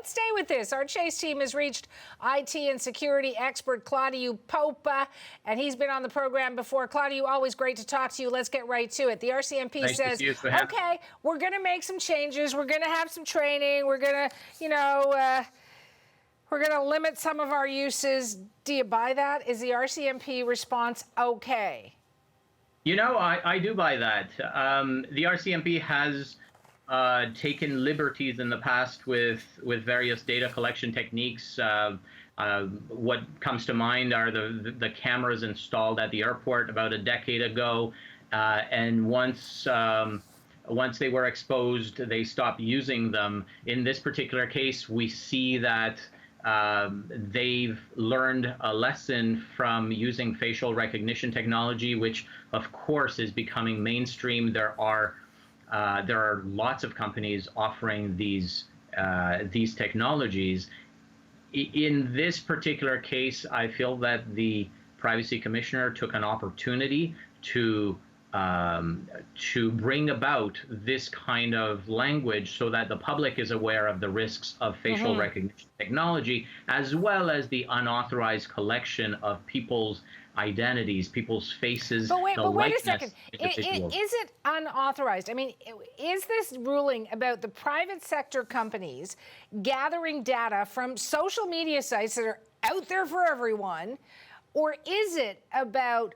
Let's stay with this. Our Chase team has reached IT and security expert Claudiu Popa, and he's been on the program before. Claudiu, always great to talk to you. Let's get right to it. The RCMP says, okay, we're going to make some changes. We're going to have some training. We're going to, we're going to limit some of our uses. Do you buy that? Is the RCMP response okay? You know, I do buy that. The RCMP has taken liberties in the past with various data collection techniques. What comes to mind are the cameras installed at the airport about a decade ago, and once they were exposed, they stopped using them. In this particular case, we see that they've learned a lesson from using facial recognition technology, which of course is becoming mainstream. There are lots of companies offering these technologies. In this particular case, I feel that the Privacy Commissioner took an opportunity to bring about this kind of language so that the public is aware of the risks of facial recognition technology, as well as the unauthorized collection of people's identities, people's faces. But wait a second. Is it unauthorized? I mean, is this ruling about the private sector companies gathering data from social media sites that are out there for everyone, or is it about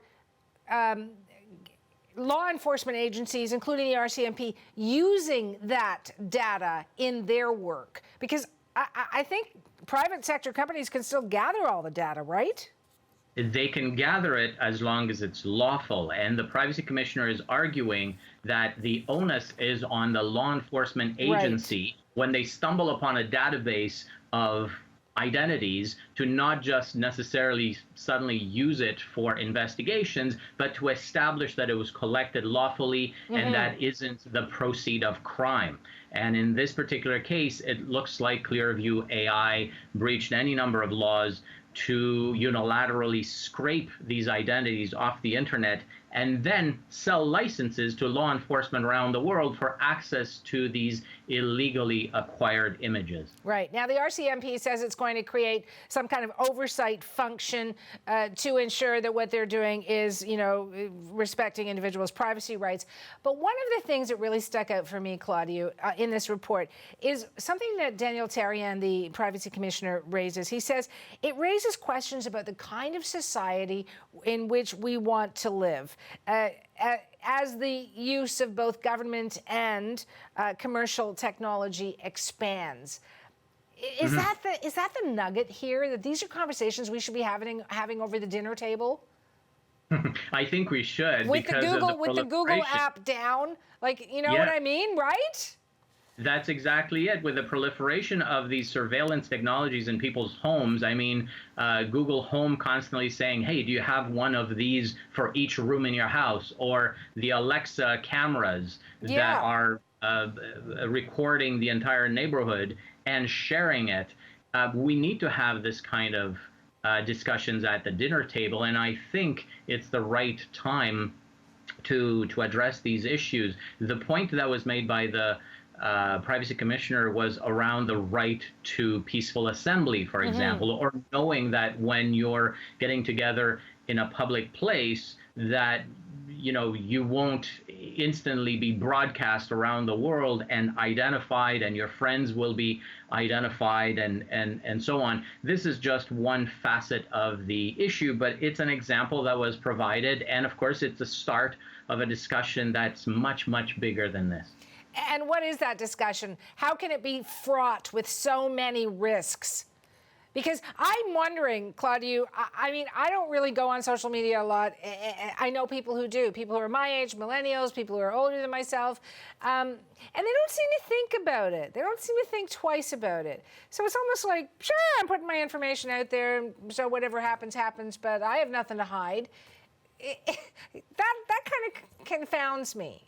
law enforcement agencies, including the RCMP, using that data in their work? Because I think private sector companies can still gather all the data, right? They can gather it as long as it's lawful. And the Privacy Commissioner is arguing that the onus is on the law enforcement agency when they stumble upon a database of identities to not just necessarily suddenly use it for investigations, but to establish that it was collected lawfully and that isn't the proceed of crime. And in this particular case, it looks like Clearview AI breached any number of laws to unilaterally scrape these identities off the internet and then sell licenses to law enforcement around the world for access to these illegally acquired images. Right. Now, the RCMP says it's going to create some kind of oversight function to ensure that what they're doing is, you know, respecting individuals' privacy rights. But one of the things that really stuck out for me, Claudiu, in this report is something that Daniel Therrien, the Privacy Commissioner, raises. He says it raises questions about the kind of society in which we want to live. As the use of both government and commercial technology expands. Is that the nugget here, that these are conversations we should be having over the dinner table? I think we should. With the Google app down, like, you know what I mean, right? That's exactly it. With the proliferation of these surveillance technologies in people's homes, I mean, Google Home constantly saying, hey, do you have one of these for each room in your house? Or the Alexa cameras that are recording the entire neighborhood and sharing it. We need to have this kind of discussions at the dinner table, and I think it's the right time to address these issues. The point that was made by the Privacy Commissioner was around the right to peaceful assembly, for example, or knowing that when you're getting together in a public place that, you know, you won't instantly be broadcast around the world and identified, and your friends will be identified and so on. This is just one facet of the issue, but it's an example that was provided. And of course, it's the start of a discussion that's much, much bigger than this. And what is that discussion? How can it be fraught with so many risks? Because I'm wondering, Claudiu, I mean, I don't really go on social media a lot. I know people who do, people who are my age, millennials, people who are older than myself, and they don't seem to think about it. They don't seem to think twice about it. So it's almost like, sure, I'm putting my information out there, so whatever happens, happens, but I have nothing to hide. That kind of confounds me.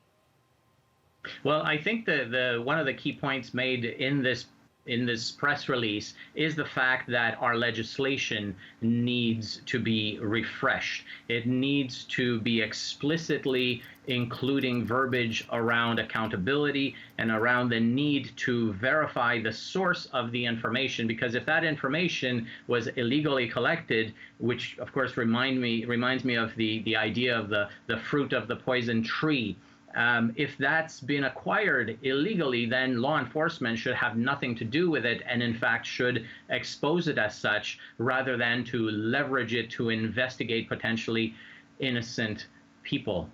Well, I think one of the key points made in this in this press release is the fact that our legislation needs to be refreshed. It needs to be explicitly including verbiage around accountability and around the need to verify the source of the information, because if that information was illegally collected, which of course reminds me of the idea of the fruit of the poison tree. If that's been acquired illegally, then law enforcement should have nothing to do with it, and in fact should expose it as such, rather than to leverage it to investigate potentially innocent people.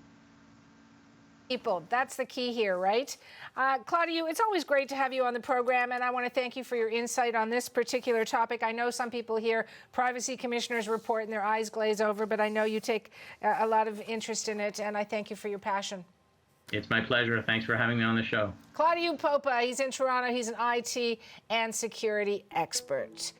That's the key here, right? Claudiu, it's always great to have you on the program, and I want to thank you for your insight on this particular topic. I know some people hear Privacy Commissioner's report and their eyes glaze over, but I know you take a lot of interest in it, and I thank you for your passion. It's my pleasure. Thanks for having me on the show. Claudiu Popa, he's in Toronto. He's an IT and security expert.